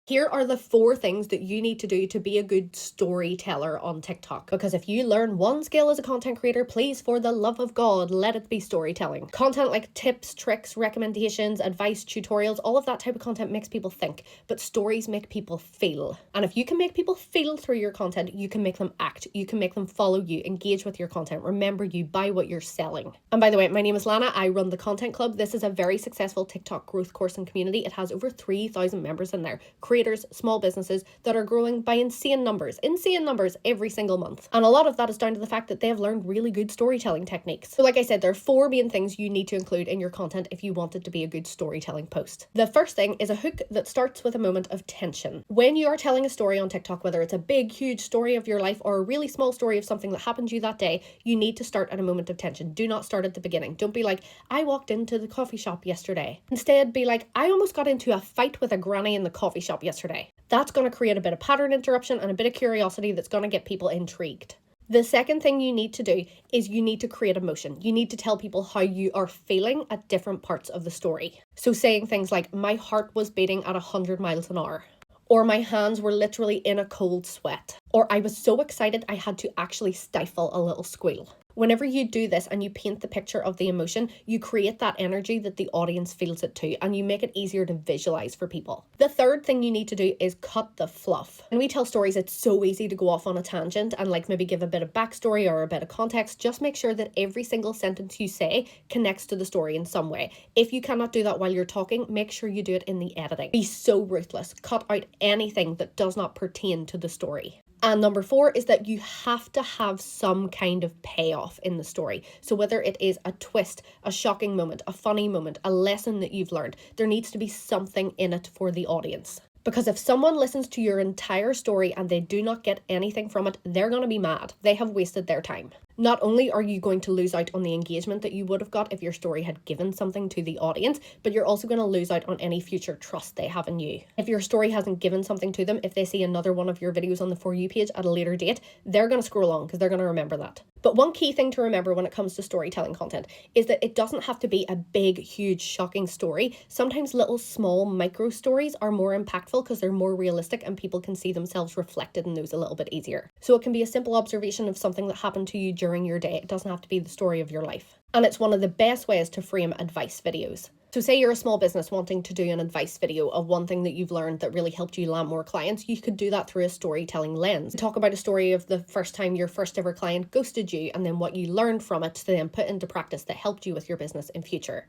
Here are the 4 things that you need to do to be a good storyteller on TikTok. Because if you learn one skill as a content creator, please, for the love of God, let it be storytelling. Content like tips, tricks, recommendations, advice, tutorials, all of that type of content makes people think, but stories make people feel. And if you can make people feel through your content, you can make them act, you can make them follow you, engage with your content, remember you, buy what you're selling. And by the way, my name is Lana. I run the Content Club. This is a very successful TikTok growth course and community. It has over 3,000 members in there. Creators, small businesses that are growing by insane numbers every single month. And a lot of that is down to the fact that they have learned really good storytelling techniques. So like I said, there are 4 main things you need to include in your content if you want it to be a good storytelling post. The first thing is a hook that starts with a moment of tension. When you are telling a story on TikTok, whether it's a big, huge story of your life or a really small story of something that happened to you that day, you need to start at a moment of tension. Do not start at the beginning. Don't be like, I walked into the coffee shop yesterday. Instead, be like, I almost got into a fight with a granny in the coffee shop yesterday. That's going to create a bit of pattern interruption and a bit of curiosity that's going to get people intrigued. The second thing you need to do is you need to create emotion. You need to tell people how you are feeling at different parts of the story. So saying things like, my heart was beating at 100 miles an hour. Or my hands were literally in a cold sweat. Or I was so excited I had to actually stifle a little squeal. Whenever you do this and you paint the picture of the emotion, you create that energy that the audience feels it too, and you make it easier to visualize for people. The third thing you need to do is cut the fluff. When we tell stories, it's so easy to go off on a tangent and like maybe give a bit of backstory or a bit of context. Just make sure that every single sentence you say connects to the story in some way. If you cannot do that while you're talking, make sure you do it in the editing. Be so ruthless. Cut out anything that does not pertain to the story. And number 4 is that you have to have some kind of payoff in the story. So whether it is a twist, a shocking moment, a funny moment, a lesson that you've learned, there needs to be something in it for the audience. Because if someone listens to your entire story and they do not get anything from it, they're going to be mad. They have wasted their time. Not only are you going to lose out on the engagement that you would have got if your story had given something to the audience, but you're also going to lose out on any future trust they have in you. If your story hasn't given something to them, if they see another one of your videos on the For You page at a later date, they're going to scroll on because they're going to remember that. But one key thing to remember when it comes to storytelling content is that it doesn't have to be a big, huge, shocking story. Sometimes little, small, micro stories are more impactful because they're more realistic and people can see themselves reflected in those a little bit easier. So it can be a simple observation of something that happened to you during your day. It doesn't have to be the story of your life. And it's one of the best ways to frame advice videos. So say you're a small business wanting to do an advice video of one thing that you've learned that really helped you land more clients. You could do that through a storytelling lens. Talk about a story of the first time your first ever client ghosted you and then what you learned from it to then put into practice that helped you with your business in future.